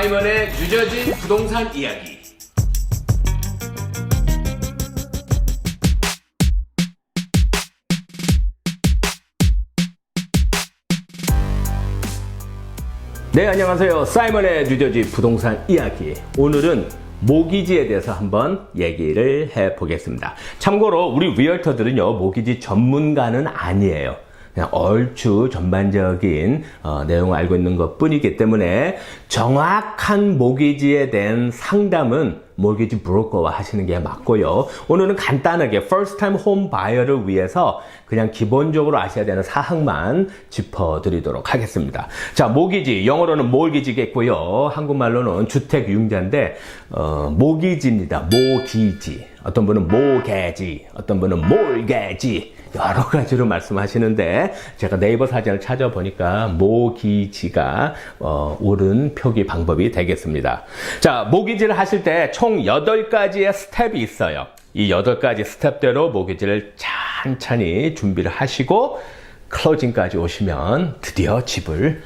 사이먼의 뉴저지 부동산 이야기. 네, 안녕하세요. 사이먼의 뉴저지 부동산 이야기. 오늘은 모기지에 대해서 한번 얘기를 해보겠습니다. 참고로 우리 리얼터들은요, 모기지 전문가는 아니에요. 그냥 얼추 전반적인 내용을 알고 있는 것 뿐이기 때문에 정확한 모기지에 대한 상담은 모기지 브로커와 하시는 게 맞고요. 오늘은 간단하게 first time home buyer를 위해서 그냥 기본적으로 아셔야 되는 사항만 짚어드리도록 하겠습니다. 자, 모기지, 영어로는 몰기지겠고요. 한국말로는 주택유용자인데 모기지입니다. 모기지. 어떤 분은 모개지, 어떤 분은 몰개지. 여러 가지로 말씀하시는데 제가 네이버 사전을 찾아보니까 모기지가 옳은 표기 방법이 되겠습니다. 자, 모기지를 하실 때 총 8가지의 스텝이 있어요. 이 8가지 스텝대로 모기지를 찬찬히 준비를 하시고 클로징까지 오시면 드디어 집을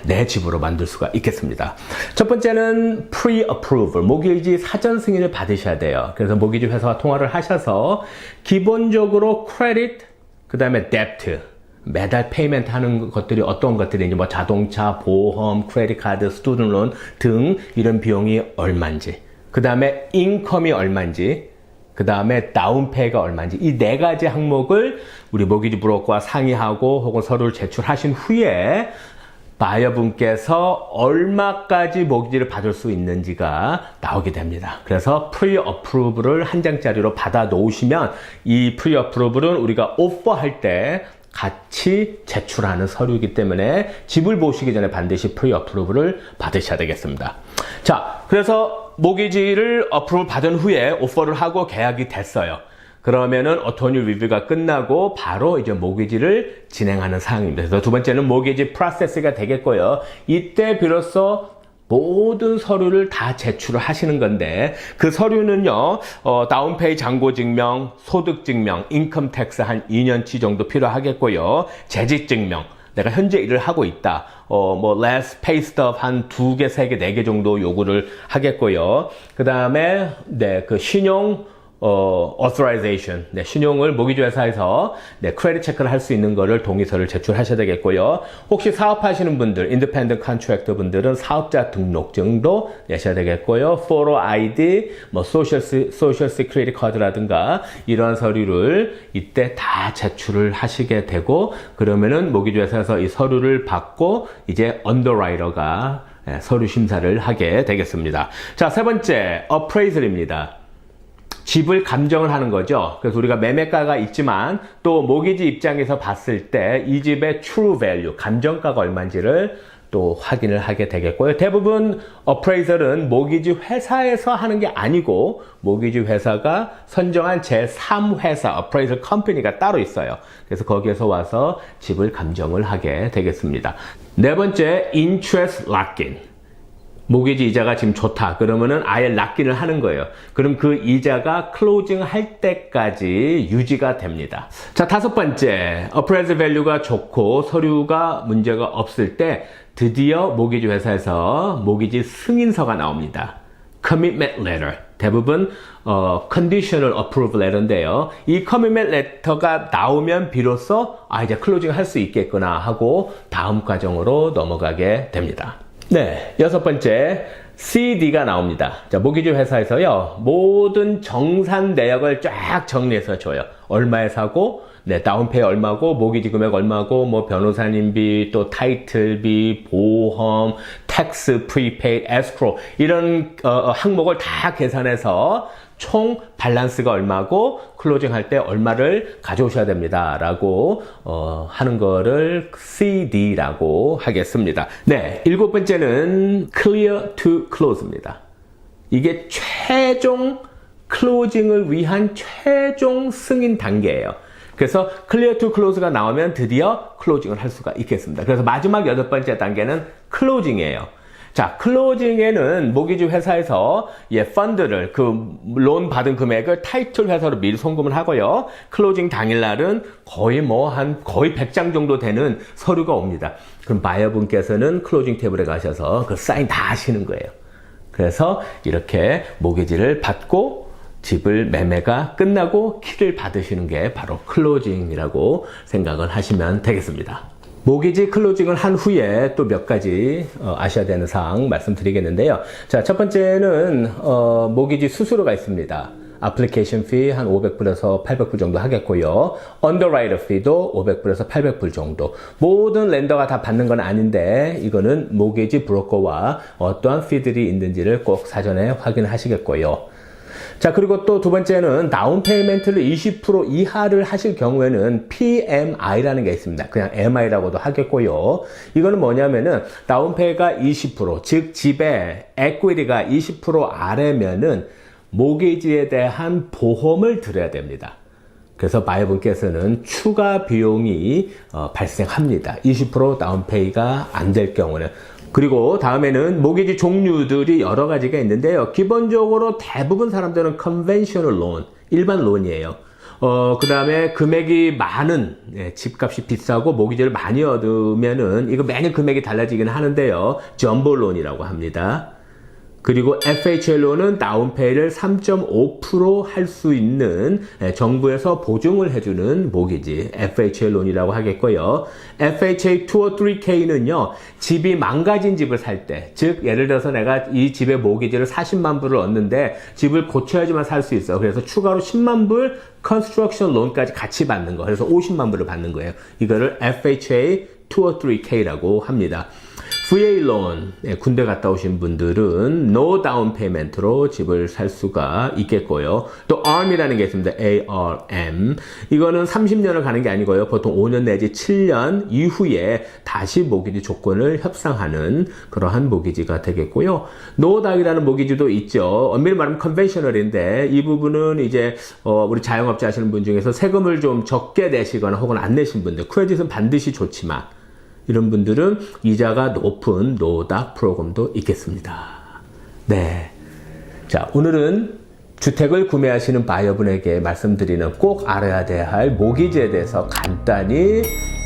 내 집으로 만들 수가 있겠습니다. 첫 번째는 pre-approval, 모기지 사전 승인을 받으셔야 돼요. 그래서 모기지 회사와 통화를 하셔서 기본적으로 크레딧, 그 다음에 데프트, 매달 페이멘트 하는 것들이 어떤 것들인지, 뭐 자동차, 보험, 크레딧 카드, 스튜던트 론 등 이런 비용이 얼마인지, 그 다음에 인컴이 얼마인지, 그 다음에 다운페이가 얼마인지, 이 4가지 항목을 우리 모기지 브로커와 상의하고 혹은 서류를 제출하신 후에 바이어분께서 얼마까지 모기지를 받을 수 있는지가 나오게 됩니다. 그래서 프리-어프루브를 한 장짜리로 받아 놓으시면 이 프리-어프루브는 우리가 오퍼할 때 같이 제출하는 서류이기 때문에 집을 보시기 전에 반드시 프리-어프루브를 받으셔야 되겠습니다. 자, 그래서 모기지를 어프로브 받은 후에 오퍼를 하고 계약이 됐어요. 그러면은 어토니 리뷰가 끝나고 바로 이제 모기지를 진행하는 상황입니다. 그래서 두 번째는 모기지 프로세스가 되겠고요. 이때 비로소 모든 서류를 다 제출을 하시는 건데 그 서류는요, 다운페이 잔고증명, 소득증명, 인컴텍스 한 2년치 정도 필요하겠고요. 재직증명, 내가 현재 일을 하고 있다. last pay stub 한 2개, 3개, 4개 정도 요구를 하겠고요. 그 다음에, 그 신용, authorization. 신용을 모기지 회사에서, 크레딧 체크를 할 수 있는 거를 동의서를 제출하셔야 되겠고요. 혹시 사업하시는 분들, independent contractor 분들은 사업자 등록증도 내셔야 되겠고요. photo ID, social security card라든가 이런 서류를 이때 다 제출을 하시게 되고, 그러면은 모기지 회사에서 이 서류를 받고 이제 underwriter가 서류 심사를 하게 되겠습니다. 자, 세 번째, appraisal입니다. 집을 감정을 하는 거죠. 그래서 우리가 매매가가 있지만 또 모기지 입장에서 봤을 때 이 집의 true value, 감정가가 얼마인지를 또 확인을 하게 되겠고요. 대부분 어프레이설은 모기지 회사에서 하는 게 아니고 모기지 회사가 선정한 제3회사 어프레이설 컴퍼니가 따로 있어요. 그래서 거기에서 와서 집을 감정을 하게 되겠습니다. 네 번째, interest lock-in. 모기지 이자가 지금 좋다. 그러면은 아예 락인을 하는 거예요. 그럼 그 이자가 클로징 할 때까지 유지가 됩니다. 자, 다섯 번째, 어프레이즈 밸류가 좋고 서류가 문제가 없을 때 드디어 모기지 회사에서 모기지 승인서가 나옵니다. Commitment Letter. 대부분 Conditional Approval Letter인데요. 이 Commitment Letter가 나오면 비로소 이제 클로징 할 수 있겠구나 하고 다음 과정으로 넘어가게 됩니다. 네, 여섯 번째, CD가 나옵니다. 자, 모기지 회사에서요, 모든 정산 내역을 쫙 정리해서 줘요. 얼마에 사고, 다운페이 얼마고, 모기지 금액 얼마고, 변호사님비, 또 타이틀비, 보험, 텍스, 프리페이드, 에스크로 이런 항목을 다 계산해서 총 밸런스가 얼마고 클로징 할 때 얼마를 가져오셔야 됩니다 라고 하는 거를 CD라고 하겠습니다. 네, 일곱 번째는 Clear to Close입니다. 이게 최종 클로징을 위한 최종 승인 단계예요. 그래서 Clear to Close가 나오면 드디어 클로징을 할 수가 있겠습니다. 그래서 마지막 8번째 단계는 클로징이에요. 자, 클로징에는 모기지 회사에서 펀드를 론 받은 금액을 타이틀 회사로 미리 송금을 하고요. 클로징 당일날은 거의 거의 100장 정도 되는 서류가 옵니다. 그럼 바이어분께서는 클로징 테이블에 가셔서 그 사인 다 하시는 거예요. 그래서 이렇게 모기지를 받고 집을 매매가 끝나고 키를 받으시는 게 바로 클로징이라고 생각을 하시면 되겠습니다. 모기지 클로징을 한 후에 또 몇 가지 아셔야 되는 사항 말씀드리겠는데요. 자, 첫 번째는 모기지 수수료가 있습니다. 애플리케이션 피 한 500불에서 800불 정도 하겠고요. 언더라이터 피도 500불에서 800불 정도. 모든 렌더가 다 받는 건 아닌데 이거는 모기지 브로커와 어떠한 피들이 있는지를 꼭 사전에 확인하시겠고요. 자, 그리고 또 두 번째는 다운 페이먼트를 20% 이하를 하실 경우에는 PMI라는 게 있습니다. 그냥 MI라고도 하겠고요. 이거는 뭐냐면은 다운페이가 20%, 즉 집의 에퀴티가 20% 아래면은 모기지에 대한 보험을 들어야 됩니다. 그래서 바이어분께서는 추가 비용이 발생합니다. 20% 다운페이가 안 될 경우는. 그리고 다음에는 모기지 종류들이 여러 가지가 있는데요. 기본적으로 대부분 사람들은 conventional loan, 일반 론이에요. 그 다음에 금액이 많은, 집값이 비싸고 모기지를 많이 얻으면은 이거 매년 금액이 달라지긴 하는데요. 점보 론이라고 합니다. 그리고 FHL로는 다운페이를 3.5% 할 수 있는 정부에서 보증을 해주는 모기지 FHL론이라고 하겠고요. FHA 2 or 3K는요. 집이 망가진 집을 살 때, 즉 예를 들어서 내가 이 집의 모기지를 40만 불을 얻는데 집을 고쳐야지만 살 수 있어. 그래서 추가로 10만 불 컨스트럭션 론까지 같이 받는 거. 그래서 50만 불을 받는 거예요. 이거를 FHA 2 or 3K라고 합니다. VA 론, 군대 갔다 오신 분들은 no down payment로 집을 살 수가 있겠고요. 또 ARM이라는 게 있습니다. ARM. 이거는 30년을 가는 게 아니고요. 보통 5년 내지 7년 이후에 다시 모기지 조건을 협상하는 그러한 모기지가 되겠고요. no down이라는 모기지도 있죠. 엄밀히 말하면 컨벤셔널인데 이 부분은 이제 우리 자영업자 하시는 분 중에서 세금을 좀 적게 내시거나 혹은 안 내신 분들, 크레딧은 반드시 좋지만 이런 분들은 이자가 높은 노닥 프로그램도 있겠습니다. 네. 자, 오늘은 주택을 구매하시는 바이어분에게 말씀드리는 꼭 알아야 할 모기지에 대해서 간단히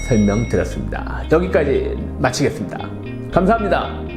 설명드렸습니다. 여기까지 마치겠습니다. 감사합니다.